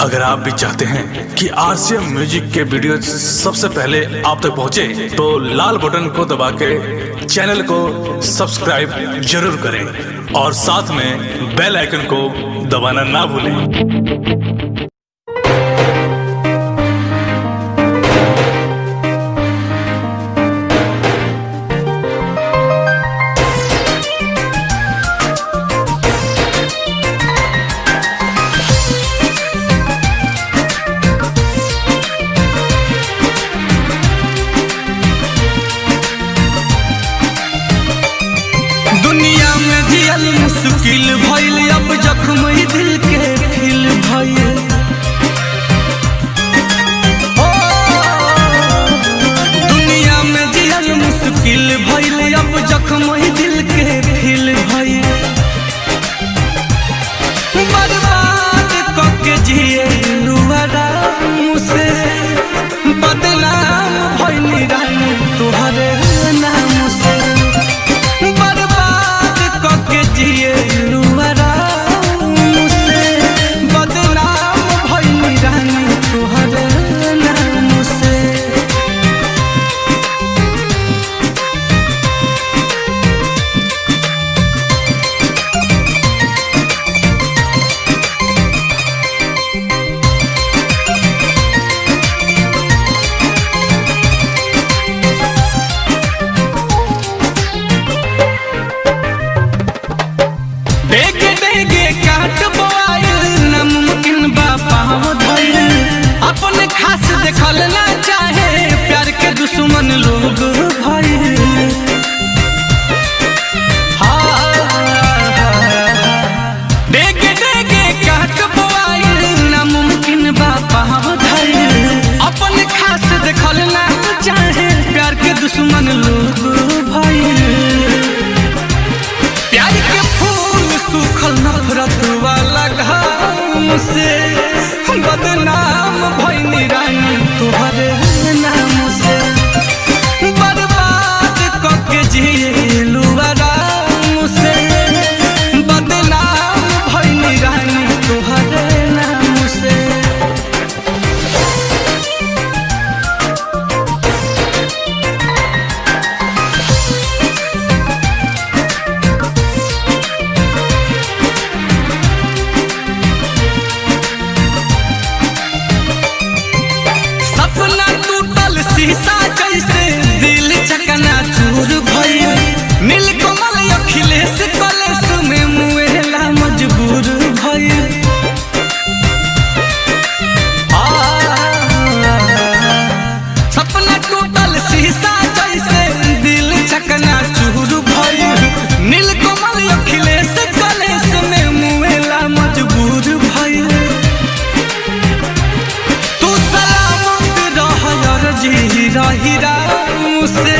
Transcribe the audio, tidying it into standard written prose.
अगर आप भी चाहते हैं कि आरसीएम म्यूजिक के वीडियो सबसे पहले आप तक पहुंचे, तो लाल बटन को दबा के चैनल को सब्सक्राइब जरूर करें और साथ में बेल आइकन को दबाना ना भूलें। दुनिया में जियल मुश्किल भइल, अब जख्म ही दिल के खिल भइल। दुनिया में जियल मुश्किल भइल, अब जख्म ही दिल के खिल भइल। बर्बाद करके जिए आराम से, बदनाम भइल रानी तुहरे नाम से। जिए आराम से, बदनाम भइल रानी तुहरे नाम से। देगे देगे काट बोआइल, नामुमकिन बा पाँव धइल। अपने खास देखल ना चाहे, प्यार के दुश्मन लोग भइल। देगे देगे काट बोआइल, नामुमकिन बा पाँव धइल। अपने खास देखल ना चाहे, प्यार के दुश्मन लोग भइल। प्यार के फूल सूखल नफरत वाला घाम से, बदनाम भइल रानी तुहरे नाम से। बर्बाद करके जिए आराम से, बदनाम भइल रानी तुहरे नाम से। सपना टूटल शीशा जैसे, दिल चकना चूर भइल। नीलकमल अखिलेश कलेश में मुएला मजबूर भइल। सपना टूटल शीशा जैसे, दिल चकना चूर भइल। नीलकमल अखिलेश कलेश में मुएला मजबूर भइल। तू सलामत रह जी रही राम से,